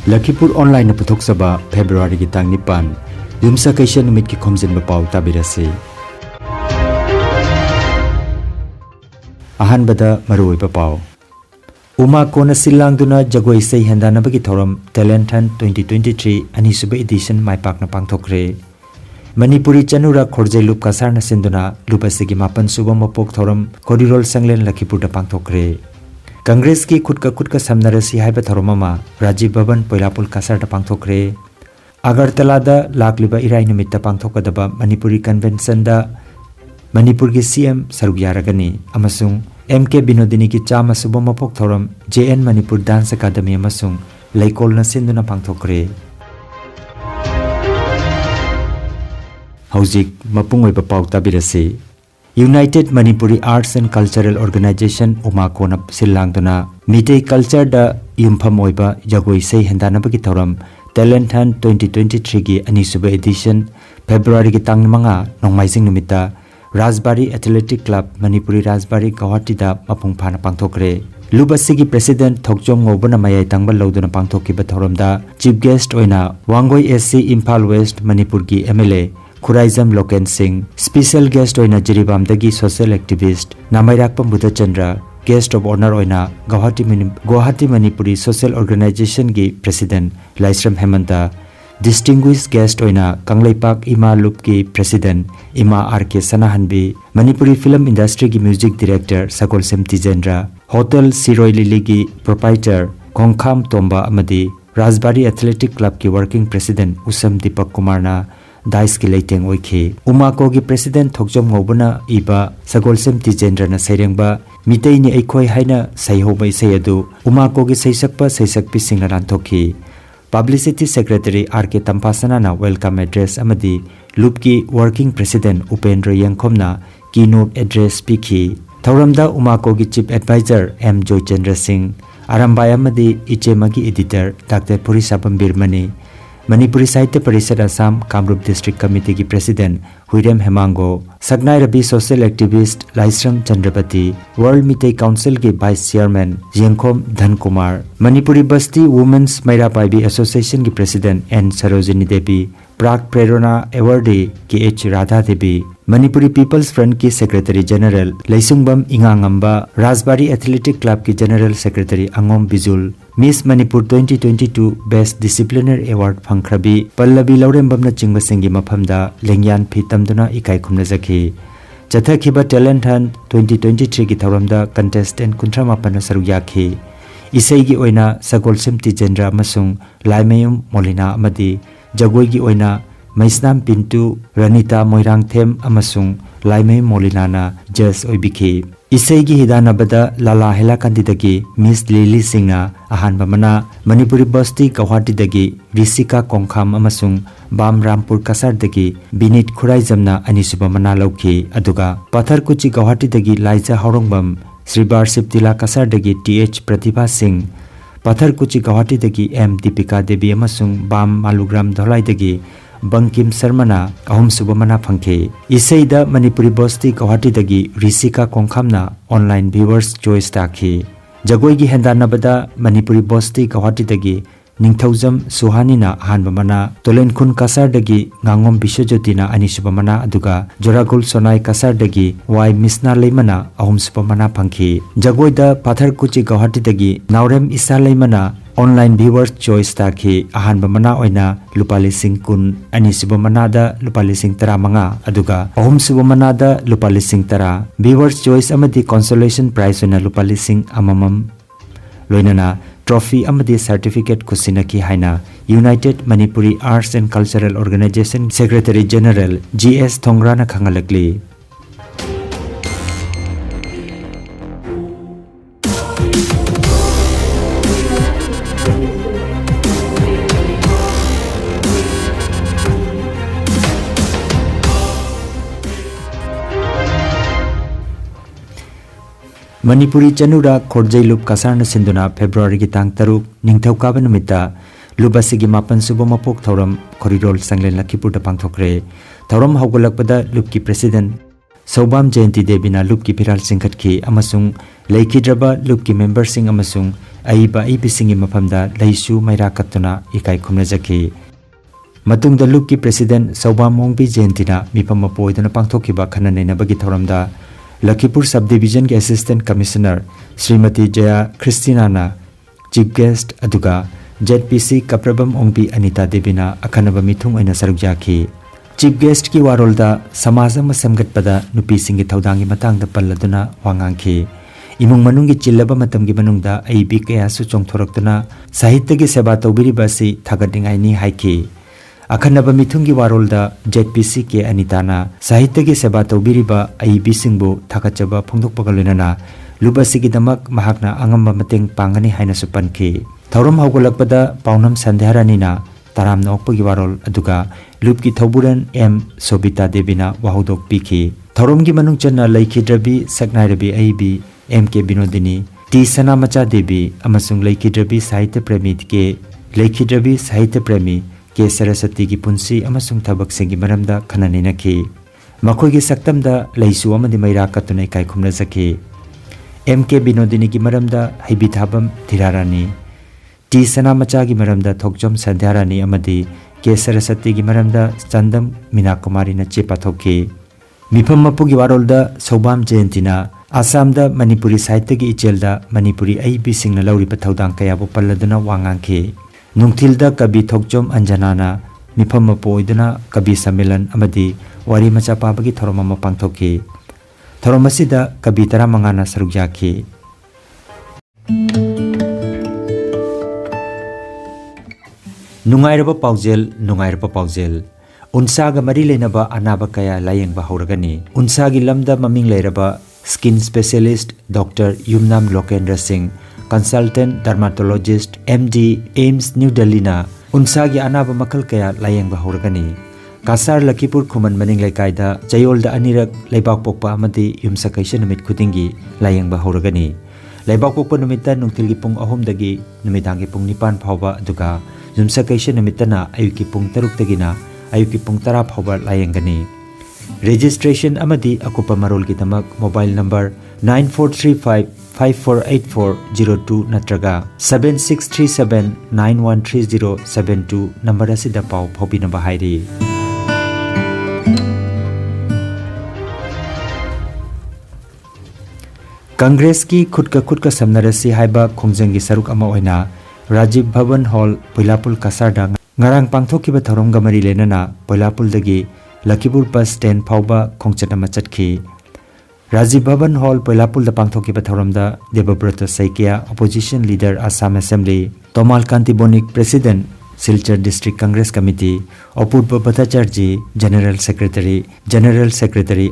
Lakhipuronline na puthokchaba February gi tang 9 yumsa kaisa numit ki Khomjinba Pao tabirase. Ahanbada maruiba Pao. Uma kona silangduna jagoi sei hendanabagi thoram Talent Hunt 2023 anisuba edition maipakna pangthokre. Manipuri chanura khorjai lup kasarna sinduna lupasigi mapan suba mapok thoram korirol sanglen Lakhipurda pangthokre. Congress ki kutka samnarasi haiba thoromama Rajiv Bhavan Poilapul kasarda pangthokre. Agartala da lakliba irai nimitta pangthokadaba Manipuri convention da Manipur ki CM sarugyaragani amasung MK Binodini ki chama suba mapok thoram JN Manipur Dance Academy amasung Laikol na sinduna pangthokre. Haujik mapung oiba pau tabirase. United Manipuri Arts and Cultural Organization Umakona Silangduna Mitei Culture da Yumpham Oiba Jagoi Sei Hendanabagi Thoram Talent Hunt 2023 gi anisuba edition February gi tang manga nongmaising numita Rajbari Athletic Club Manipuri Rajbari Guwahati da mapung phana pangthokre. Lubasigi President Thokjom Ngobana Mayai Tangbal Loduna pangthokiba thoram da Chief Guest oina Wangoi SC Imphal West Manipur gi MLA Khuraizam Loken Singh, Special Guest oina Jiribam dagi Social Activist Namairakpa Buddha Chandra, Guest of Honor oina Guwahati Manipuri Social Organization gi President Laisram Hemanta, Distinguished Guest oina Kanglaipak Ima Loop ki President Ima RK Sanahanbi, Manipuri Film Industry gi Music Director Sakol Sem Tijendra, Hotel Siroi Lili gi Proprietor Khongkham Tomba amadi Rajbari Athletic Club ki Working President Usam Deepak Kumarna Dais ki leiteng oikhe. Umako gi President Thokjom Ngobana iba Sagolsem Tijendra na sairengba mitei ni aikhoi haina saihobai sayadu Umako gi saisakpa saisakpi singla ranthokhi. Publicity Secretary RK Tampasana na welcome address amadi Loop ki Working President Upendra Yangkhomna keynote address pikhi. Thauramda Umako gi Chief Advisor M Joy Chandra Singh Arambai amadi Ichemagi Editor Dr. Purisapam Birmani Manipuri Sahitya Parishad Assam Kamrup District Committee ki President Huirem Hemango, Sagnai Rabi Social Activist Laisram Chandrapati, World Mitei Council ki Vice Chairman Yengkhom Dhankumar, Manipuri Basti Women's Maira Paibi Association ki President N Sarojini Devi, Prak Prerona Awardee ki H Radha Devi, Manipuri People's Front ki Secretary General Laisungbam Ingangamba, Rajbari Athletic Club ki General Secretary Angom Bijul, Miss Manipur 2022 Best Disciplinary Award Phangkhrabi Pallavi Laurembamna chingba singi maphamda lengyan phitamduna ikai khumna jakhi. Chathakhiba Talent Hunt 2023 gi thoramda contestant 38 saruk yakhi. Isai gi oina Sagolsem Tijendra amasung Laimayum Molina amadi Jagoi gi oina Maisnam Pintu Ranita Moirang Them amasung Laimayum Molina na judge oibikhi. Isai gi hidanabada Lala Hela Kandidagi Miss Lily Singna ahanba mana Manipuri Basti Guwahati dagi Risika Kongkham amasung Bam Rampur Kasar dagi Binit Khuraizamna anisuba mana laukhi aduga Patharkuchi Guwahati dagi Laija Horongbam Sribar Siptila Kasar dagi TH Pratibha Singh Patharkuchi Guwahati dagi M Deepika Devi amasung Bam Malugram Dholai dagi Bankim Sarmana ahum subamana phangkhe. Isai da Manipuri Basti Guwahati dagi Risika Kongkhamna online viewers choice takhi. Jagoi gi hendanabada Manipuri Basti Guwahati dagi Ningthaujam Suhani na ahanba mana Tolenkhun Kasar dagi Ngangom Bishojyoti na anisubamana aduga Joragul Sonai Kasar dagi Y Misna Leimana ahum subamana phangkhe. Jagoi da Patharkuchi Guwahati dagi Naurem Isa Leimana online viewers choice takhi ahanba mana oina lupalising kun anisuba manada lupalising tara manga aduga ahum suba manada lupalising tara viewers choice amadi consolation prize oina lupalising amamam loinana trophy amadi certificate kusinaki haina United Manipuri Arts and Cultural Organization Secretary General GS Thongrana khangalakli. Manipuri Chanura Khorjai Loop Kasarna Sinduna February ki tang 3 Ningthaukaaba numita Lubasigi mapan suba mapok thoram Korirol Sanglen Lakhipurda pangthokre. Thoram haugalakpada Loop ki President Saubam Jayanti Devina Loop ki Piral Singkhatki amasung Laikhidraba Loop ki member sing amasung aiba aibisingi mafamda leisu maira katuna ikai khumnajaki matungda lukki president Sobam Ongbi Jentina mifam mapoidana pangthokiba khananena bagi thoramda Lakhipur subdivision ke assistant commissioner Srimati Jaya Christina chief guest aduga ZPC Kaprabam Ongbi Anita Devina akhanaba mithung aina sarukjaki chief guest ki warolda samaj ama samgatpada nupi singi thaudang gi matang da palladuna wangangki imung manungi chillaba matamgi manungda aibi kaya su chongthoraktuna sahitya gi seba tawbiriba si thagadingai ni haiki akhanaba mithungi warolda ZPC ke Anitana sahitya gi seba tawbiriba aibi singbu thakachaba phongdokpagalena lubasigi damak mahakna angamba mateng pangani haina supanki thorom hawgolakpada paunam sandharanina taram nokpagi warol aduga lupki thoburan M Sobita Devina wahudok piki thoromgi manung channa Lakhidrabi Saknairabi aibi MK Binodini T Sanamacha Devi amasung Lakhidrabi Sahitya Premi ke Lakhidrabi Sahitya Premi ke Saraswati gi punsi amasung thabak singi maramda khananina ki makhoi gi saktamda leisu amadi maira katunai kai khumna jaki MK Binodini gi maramda haibi thabam thirarani T Sanamacha gi maramda thokjom sandhyarani amadi ke Saraswati gi maramda Chandam Minakumari na chepa thoki mifam mapu gi warolda Sobam Jentina Assamda Manipuri Sahitya gi ichelda Manipuri aibi singna lauri pathaudang kaya bo palladuna wangangki nungthilda kabi thokjom Anjanana mifam mapoiduna kabi sammelan amadi wari macha pabagi thoroma pangthoki thoromasida kabi tara mangana sarukjaki nungairaba paujel unsaga mari leinaba anaba kaya layengba hauragani unsagi lamda maming leiraba skin specialist Dr. Yumnam Lokendra Singh consultant dermatologist MD AIMS New Delhi na unsagi anaba makal kaya layengba hauragani kasar Lakhipur khuman maning laikaida chayolda anirak leibak pokpa amadi yumsakaisha numit khudingi layengba hauragani leibak pokpa numitta nungtilgi pung 3 dagi numidangi pung 9 phawba aduga yumsakaisha numitana ayuki pung 3 dagina ayuki pung 10 phawba layengani registration amadi akupa marol ki tamak mobile number 9435548402 natraga 7637913072 number asida pau phobina bahairi Congress ki khudka samnarasi haiba khongjangi saruk ama oina Rajiv Bhavan Hall Poilapul Kasarda ngarang pangthokiba thorom gamari lenana Poilapul dagi Lakhipur bus stand phawba khongchana machatki Rajiv Bhavan Hall Poilapul da pangthokiba thoromda Debabrata Saikia opposition leader Assam Assembly Tomal Kanti Bonik President Silchar District Congress Committee Apurva Bhattacharji General Secretary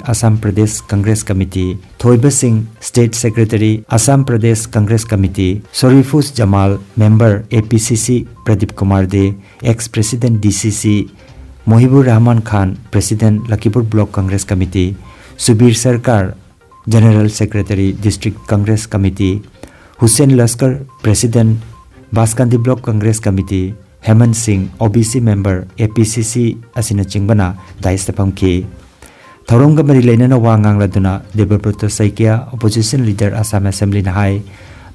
Assam Pradesh Congress Committee Thoiba Singh State Secretary Assam Pradesh Congress Committee Sorifus Jamal Member APCC Pradeep Kumar De Ex-President DCC Mohibur Rahman Khan President Lakhipur Block Congress Committee Subir Sarkar General Secretary District Congress Committee Hussain Laskar President Baskandi Block Congress Committee Hemant Singh OBC Member APCC asina chingbana daistapamki Thoromga mari leinana wangang laduna Debabrata Saikia opposition leader Assam Assembly na hai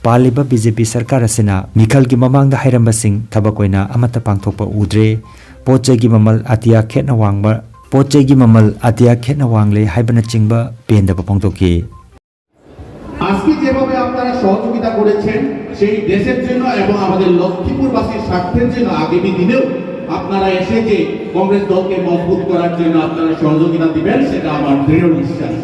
paliba BJP sarkar asina mikhal gi mamang da hairamba sing thabakoina amata pangthokpa udre pochai gi mamal atia khetna wangle haibana chingba pendaba pangthoki আজকে যেভাবে আপনারা সহযোগিতা করেছেন সেই দেশের জন্য এবং আমাদের লক্ষ্মীপুরবাসীর স্বার্থের জন্য আগামী দিনেও আপনারা এসে যে কংগ্রেস দলকে মজবুত করার জন্য আপনারা সহযোগিতা দিবেন সেটা আমার দৃঢ় বিশ্বাস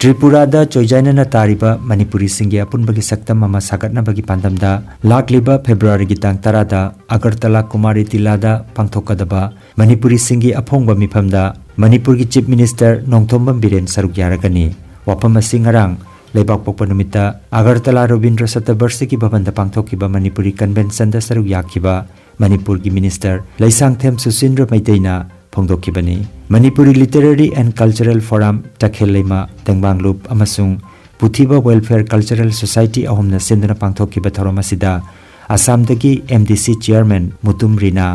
Tripura da choijainana tariba Manipuri singya apunbagi saktam mama sagatna bagi pandamda lakliba February gi tang 10 da Agartala Kumari Tilada pangthokadaba Manipuri singgi aphongba mifamda Manipur gi Chief Minister Nongthombam Biren saruk yaragani wapam singarang leibak pokpa numita Agartala Robindra Satabarsi ki bhavanda pangthokiba Manipuri Convention da saruk yakhiba Manipur gi Minister Laisangthem Susindra Maiteina phongdokibani Manipuri Literary and Cultural Forum Takhelema Tengbanglup amasung Puthiba Welfare Cultural Society ahomna senduna pangthokiba thoromasida Assam dagi MDC Chairman Mutum Rina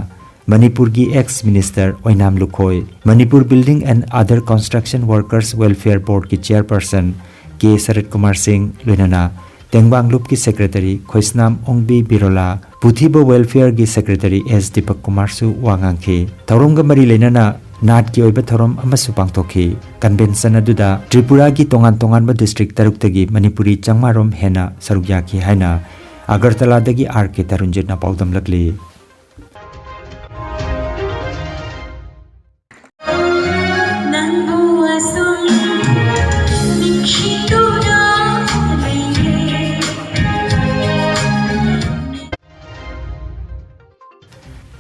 Manipur gi ex-minister Oinam Lukhoi Manipur Building and Other Construction Workers Welfare Board ki Chairperson K Sarat Kumar Singh Lunana Tengbang Loop ki Secretary Khoisnam Ongbi Birola Puthiba Welfare ki Secretary S Deepak Kumar Su Wangangki Tauronga Mari Lenana Nat ki oiba thorom amasu pangtokhi convention aduda Tripura ki tongan ba district taruk tagi Manipuri changmarom hena sarugya ki haina Agartala dagi RK Tarunjit na paudam lakli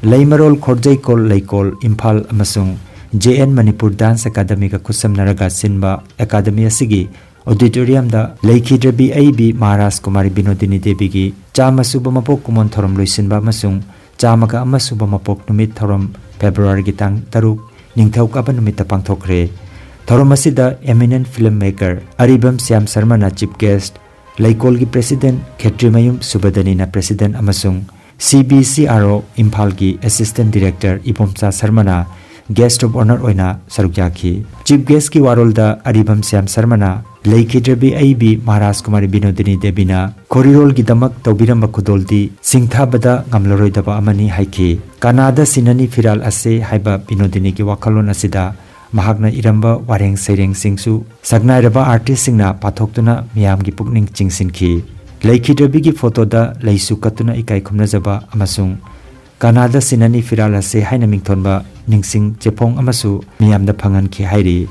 Laimarol Khorjai Kol Laikol Imphal amasung JN Manipur Dance Academy ka khusam naraga sinba Academy asigi auditorium da Lakhidrabi AIB Maharaj Kumari Binodini Devi gi chama suba mapok kumon thorom loisinba amasung chama ka ama suba mapok numit thorom February gi tang taruk ningthau ka numit pangthokre thorom asida eminent filmmaker Aribam Syam Sharma na chief guest Laikol gi president Khetrimayum Subadani na president amasung CBCRO Imphal ki Assistant Director Ipomsa Sarmana Guest of Honor oina sarukyaki Chief Guest ki warolda Aribam Syam Sarmana Lakhidrabi AIB Maharaj Kumari Binodini Debina Korirol gi damak tawbiramba khudoldi singthabada ngamloroidaba amani haiki Kanada sinani firal ase haiba Binodini ki wakalon asida mahakna iramba wareng sereng singsu sagnairaba artist singna pathoktuna miyam gi pukning chingsinki Lakhidrabi ki photo da laisu katuna ikai khumna jaba amasung Kanada sinani firala se haina mingthonba ningsing chepong amasu miyam da phangan ki hairi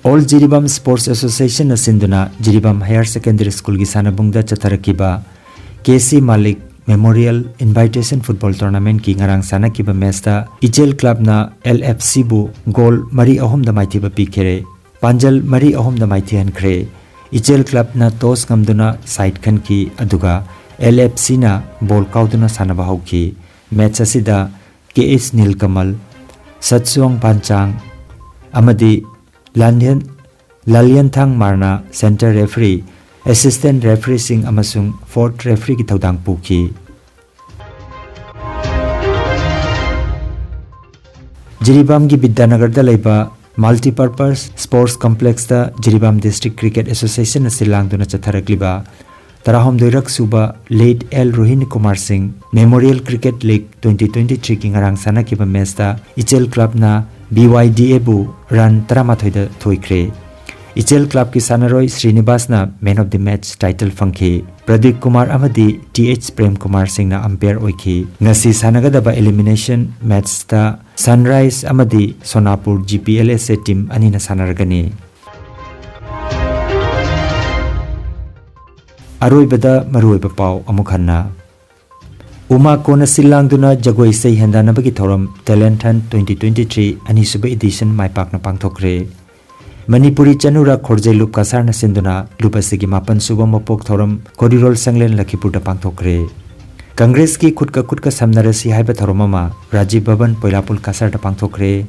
All Jiribam Sports Association na sinduna Jiribam Higher Secondary School gi sanabungda chatharakiba KC Malik Memorial Invitation Football Tournament ki ngarang sanakiba match da Ichel Club na LFC bu goal mari ahom da maithiba pikhere Panjal Mari Ahom da Maithian Kre Ichel Club na tos ngamduna side khan ki aduga LFC na ball kauduna sanaba hauki match asida KS Nilkamal Satsuang Panchang amadi Lalian Thang Marna center referee assistant referee sing amasung fourth referee ki thodang puki Jiribam gi Bidyanagar da leiba Multi-purpose sports complex da Jiribam District Cricket Association asilang duna chatharakliba tarahom doirak suba late L Rohini Kumar Singh Memorial Cricket League 2023 ki ngarang sana kiba match da Ichel Club na BYDA bu run taramathoi da thoikre Ichel Club ki sanaroi Srinivas na man of the match title fangki Pradeep Kumar amadi TH Prem Kumar Singh na umpire oiki ngasi sanagadaba elimination match da Sunrise amadi Sonapur GPLS team anina sanargani Aroibada maruiba pau amukhanna Uma kona silangduna jagoi sei hendana bagi thoram Talent Hunt 2023 anisuba edition maipak na pangthokre Manipuri Chanura Khorjai Loop kasar na sinduna lupasigi mapan suba mapok thoram Korirol Sanglen Lakhipur da pangthokre Congress ki kutka samnarasi haiba tharomama Rajiv Bhavan Poilapul kasar da pangthokre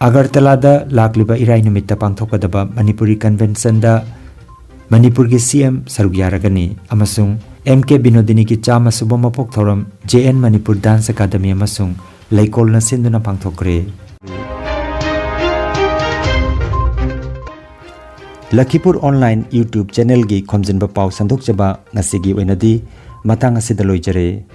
Agartala da lakliba irai numitta pangthokadaba Manipuri Convention da Manipur ki CM sarugyaragani amasung MK Binodini ki chama suba mapok thoram JN Manipur Dance Academy amasung Laikol na sinduna pangthokre Lakhipur Online YouTube channel gi Khomjinba Pao sandok jaba ngasigi oinadi matang asida loijare